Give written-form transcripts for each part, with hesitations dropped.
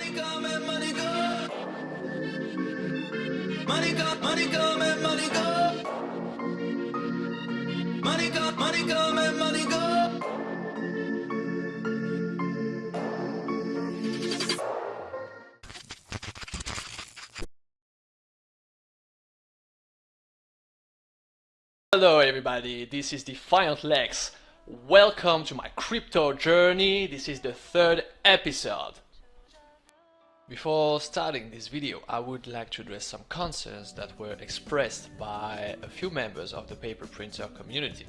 Money come and money go. Money come, money come and money go. Money come and money go. Hello everybody, this is Defiant Lex. Welcome to my crypto journey. This is the third episode. Before starting this video, I would like to address some concerns that were expressed by a few members of the paper printer community.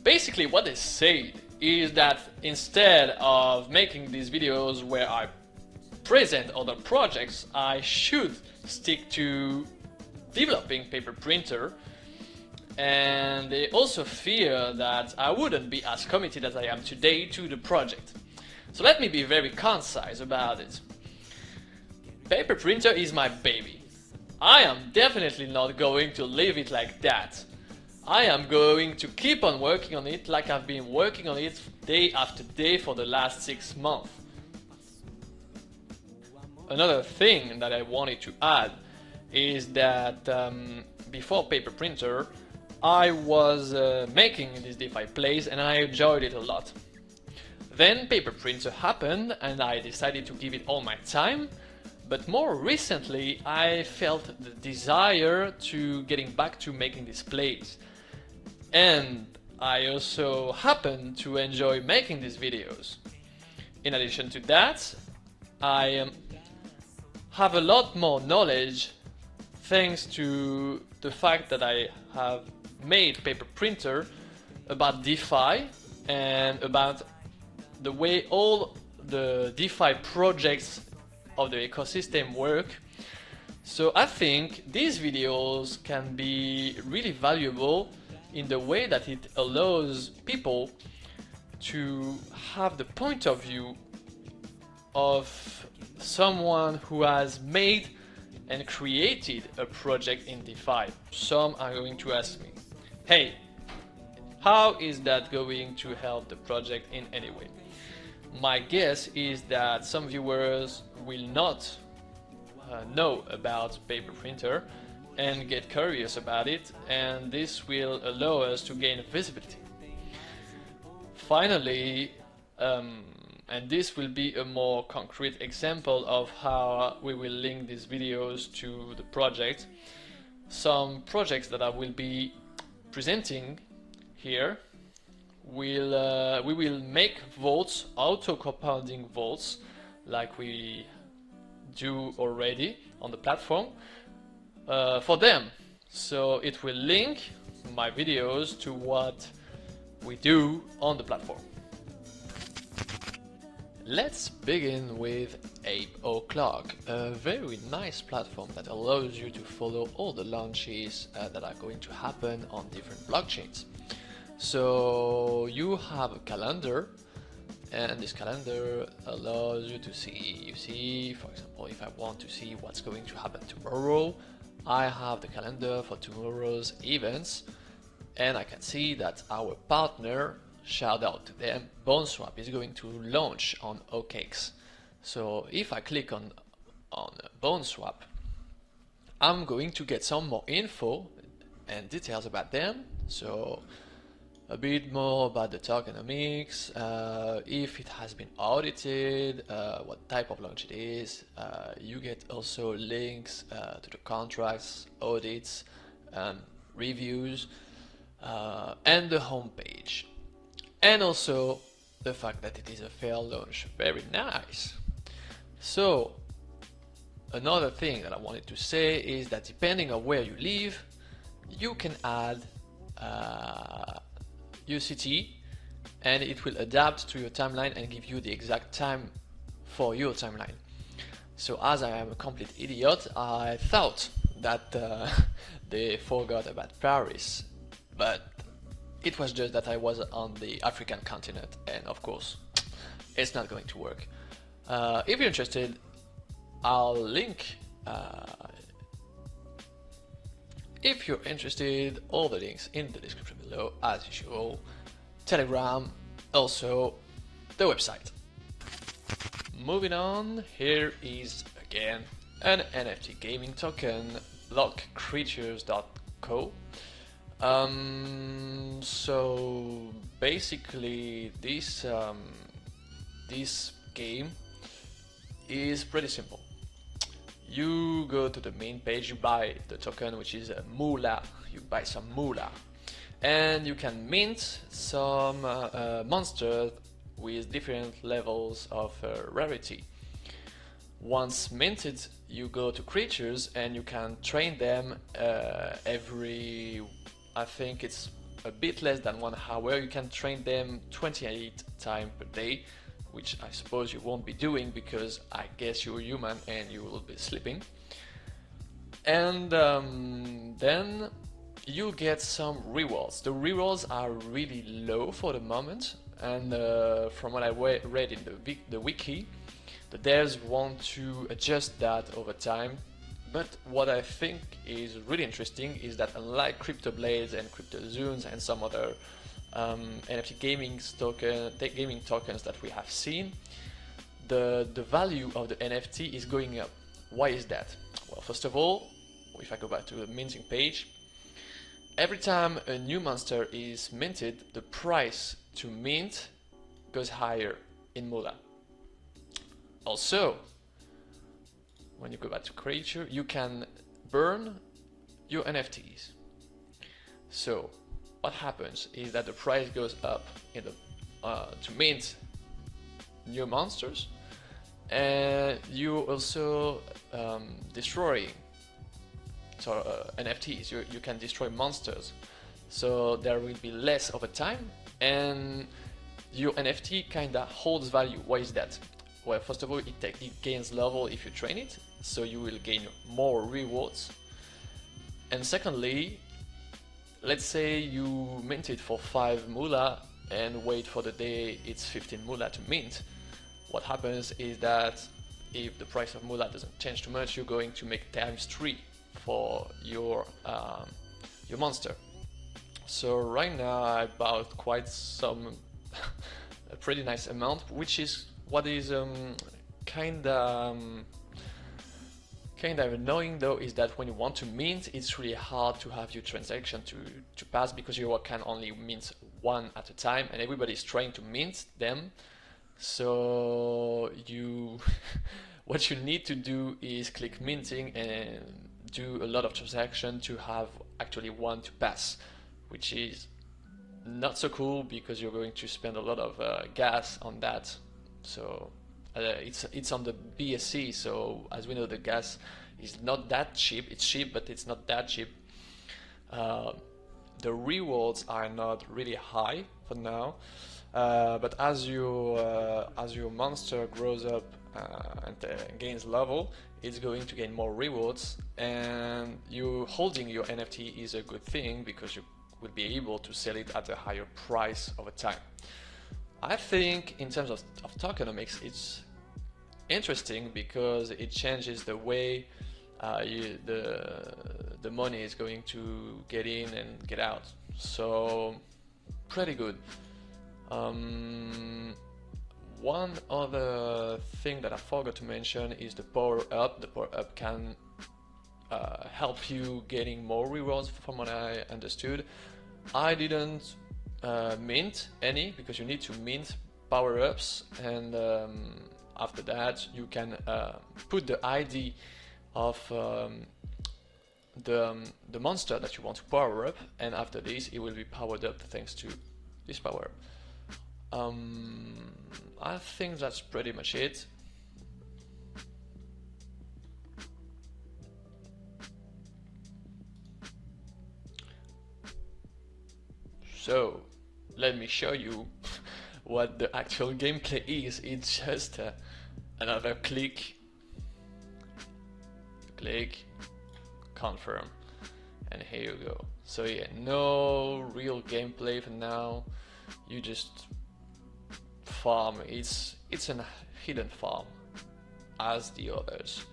Basically what they said is that instead of making these videos where I present other projects, I should stick to developing paper printer. And they also fear that I wouldn't be as committed as I am today to the project. So let me be very concise about it. Paper printer is my baby. I am definitely not going to leave it like that. I am going to keep on working on it like I've been working on it day after day for the last 6 months. Another thing that I wanted to add is that before paper printer, I was making this DeFi plays and I enjoyed it a lot. Then paper printer happened and I decided to give it all my time, but more recently I felt the desire to getting back to making these plays. And I also happen to enjoy making these videos. In addition to that, I have a lot more knowledge thanks to the fact that I have made paper printer about DeFi and about the way all the DeFi projects of the ecosystem work. So I think these videos can be really valuable in the way that it allows people to have the point of view of someone who has made and created a project in DeFi. Some are going to ask me, hey, how is that going to help the project in any way? My guess is that some viewers will not know about paper printer and get curious about it, and this will allow us to gain visibility. Finally, and this will be a more concrete example of how we will link these videos to the project. Some projects that I will be presenting here we will make votes, auto-compounding votes, like we do already on the platform for them. So it will link my videos to what we do on the platform. Let's begin with ApeOClock, a very nice platform that allows you to follow all the launches that are going to happen on different blockchains. So you have a calendar, and this calendar allows you to see, for example, if I want to see what's going to happen tomorrow, I have the calendar for tomorrow's events, and I can see that our partner, shout out to them, BoneSwap is going to launch on OKX. So if I click on BoneSwap, I'm going to get some more info and details about them. So a bit more about the tokenomics, if it has been audited, what type of launch it is. You get also links to the contracts, audits, reviews, and the homepage. And also the fact that it is a fair launch. Very nice. So another thing that I wanted to say is that depending on where you live, you can add UCT and it will adapt to your timeline and give you the exact time for your timeline. So as I am a complete idiot, I thought that they forgot about Paris, but it was just that I was on the African continent, and of course it's not going to work. If you're interested, I'll link if you're interested, all the links in the description below as usual. Telegram, also the website. moving on, here is again an NFT gaming token, Blockcreatures.co. So basically this game is pretty simple. You go to the main page, you buy the token, which is a moolah. You buy some moolah, and you can mint some monsters with different levels of rarity. Once minted, you go to creatures and you can train them every, I think it's a bit less than 1 hour. You can train them 28 times per day, which I suppose you won't be doing because I guess you're human and you will be sleeping. And then you get some rewards. The rewards are really low for the moment, and from what I read in the wiki, the devs want to adjust that over time. But what I think is really interesting is that unlike Crypto Blades and Crypto Zoons and some other NFT gaming tokens that we have seen, the value of the NFT is going up. Why is that? Well, first of all, if I go back to the minting page, every time a new monster is minted, the price to mint goes higher in moolah. Also, when you go back to creature, you can burn your NFTs. So what happens is that the price goes up in the to mint new monsters, and you also destroy NFTs. You can destroy monsters, so there will be less over time, and your NFT kinda holds value. Why is that? Well, first of all, it gains level if you train it, so you will gain more rewards. And secondly, let's say you mint it for 5 moolah and wait for the day it's 15 moolah to mint. What happens is that if the price of moolah doesn't change too much, you're going to make ×3 for your monster. So right now I bought quite some a pretty nice amount, which is what is kinda annoying though, is that when you want to mint, it's really hard to have your transaction to pass, because you can only mint one at a time and everybody's trying to mint them. So you what you need to do is click minting and do a lot of transactions to have actually one to pass, which is not so cool because you're going to spend a lot of gas on that. So it's on the BSC, so as we know, the gas is not that cheap. It's cheap, but it's not that cheap. The rewards are not really high for now, but as your monster grows up and gains level, it's going to gain more rewards, and you holding your NFT is a good thing because you will be able to sell it at a higher price over time. I think in terms of tokenomics, it's interesting because it changes the way the money is going to get in and get out. So pretty good. One other thing that I forgot to mention is the power up. The power up can help you getting more rewards, from what I understood. I didn't mint any because you need to mint power-ups, and after that you can put the ID of the monster that you want to power up, and after this it will be powered up thanks to this power. I think that's pretty much it. So let me show you what the actual gameplay is. It's just another click, confirm, and here you go. So yeah, no real gameplay for now. You just farm. It's a hidden farm as the others.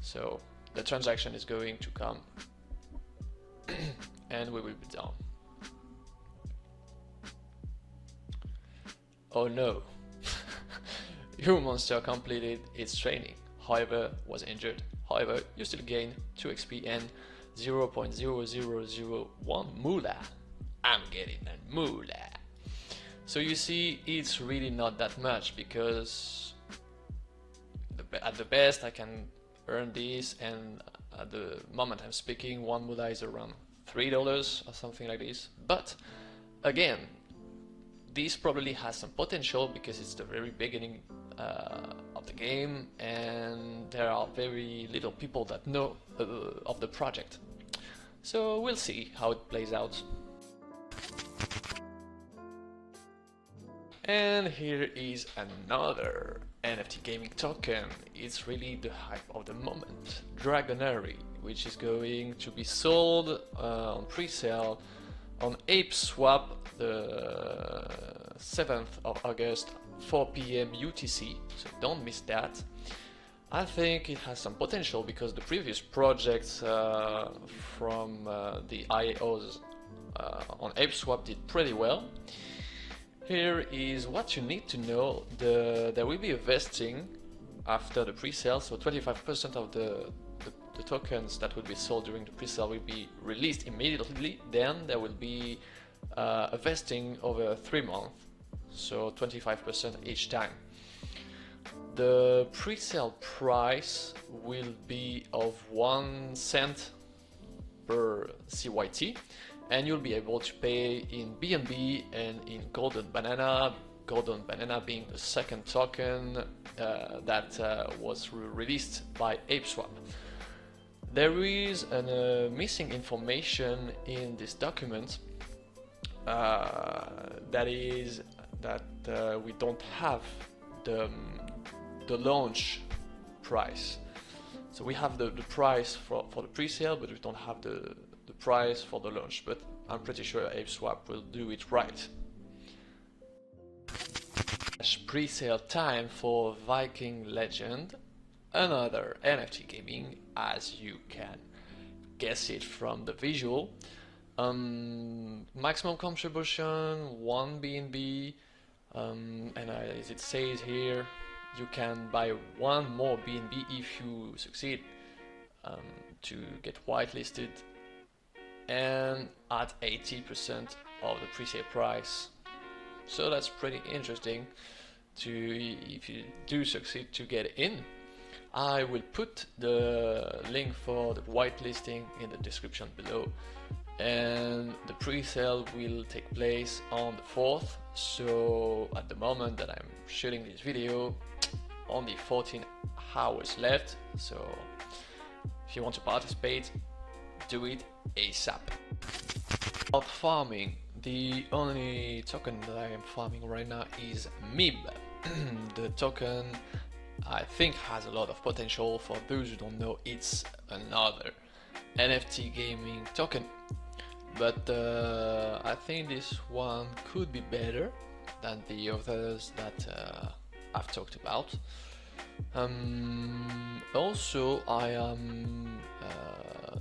So the transaction is going to come and we will be done. Oh no, Your monster completed its training, however was injured. However, you still gain 2 XP and 0.0001 moolah. I'm getting a moolah. So you see, it's really not that much, because at the best I can earn this, and at the moment I'm speaking, 1 moolah is around $3 or something like this. But again, this probably has some potential because it's the very beginning of the game, and there are very little people that know of the project. So we'll see how it plays out. And here is another NFT gaming token. It's really the hype of the moment. Dragonary, which is going to be sold on pre-sale on ApeSwap the 7th of August, 4 PM UTC, so don't miss that. I think it has some potential because the previous projects from the IAOs on ApeSwap did pretty well. Here is what you need to know. There will be a vesting after the pre-sale, so 25% of the tokens that will be sold during the pre-sale will be released immediately. Then there will be a vesting over 3 months, so 25% each time. The pre-sale price will be of 1 cent per CYT, and you'll be able to pay in BNB and in Golden Banana. Golden Banana being the second token that was released by ApeSwap. There is missing information in this document. That is that we don't have the launch price. So we have the price for the pre-sale, but we don't have the price for the launch. But I'm pretty sure ApeSwap will do it right. Pre-sale time for Viking Legend, another NFT gaming, as you can guess it from the visual. Maximum contribution 1 BNB, and as it says here, you can buy 1 more BNB if you succeed to get whitelisted, and at 80% of the pre-sale price. So that's pretty interesting if you do succeed to get in. I will put the link for the whitelisting in the description below, and the pre-sale will take place on the 4th. So at the moment that I'm shooting this video, only 14 hours left. So if you want to participate, do it ASAP. About farming, the only token that I am farming right now is MIB. The token I think has a lot of potential. For those who don't know, it's another NFT gaming token, but I think this one could be better than the others that I've talked about. Also, I am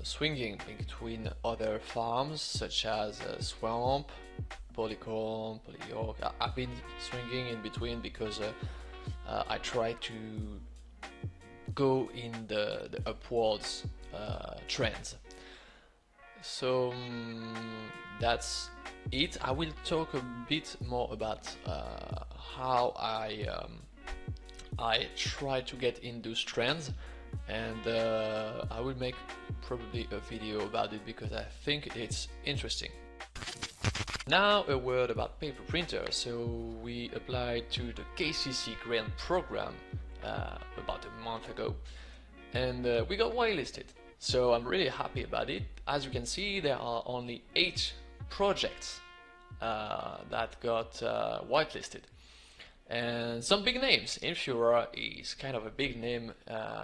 swinging between other farms such as Swamp, Polycorn, Polyork. I've been swinging in between because I try to go in the upwards trends. So that's it. I will talk a bit more about how I try to get in those trends, and I will make probably a video about it because I think it's interesting. Now a word about paper printer. So we applied to the KCC grant program about a month ago, and we got whitelisted. So I'm really happy about it. As you can see, there are only 8 projects that got whitelisted, and some big names. Infura is kind of a big name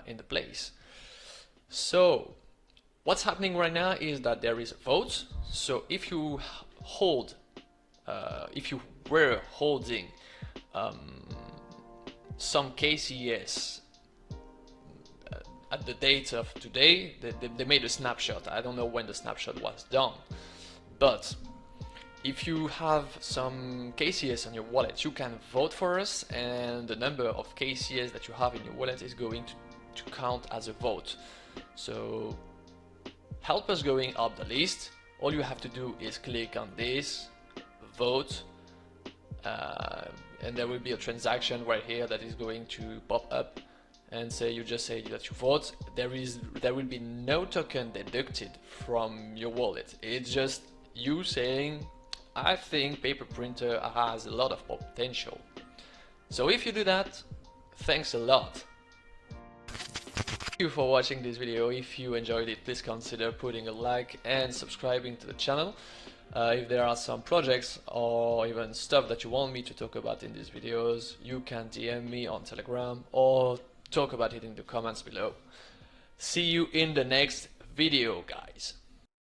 in the place. So what's happening right now is that there is a vote. So if you hold, if you were holding some KCS at the date of today, they made a snapshot. I don't know when the snapshot was done, but if you have some KCS on your wallet, you can vote for us, and the number of KCS that you have in your wallet is going to count as a vote. So help us going up the list. All you have to do is click on this, vote, and there will be a transaction right here that is going to pop up and say you just say that you vote. There will be no token deducted from your wallet. It's just you saying, I think paper printer has a lot of potential. So if you do that, thanks a lot. Thank you for watching this video. If you enjoyed it, please consider putting a like and subscribing to the channel. If there are some projects or even stuff that you want me to talk about in these videos, you can DM me on Telegram or talk about it in the comments below. See you in the next video, guys.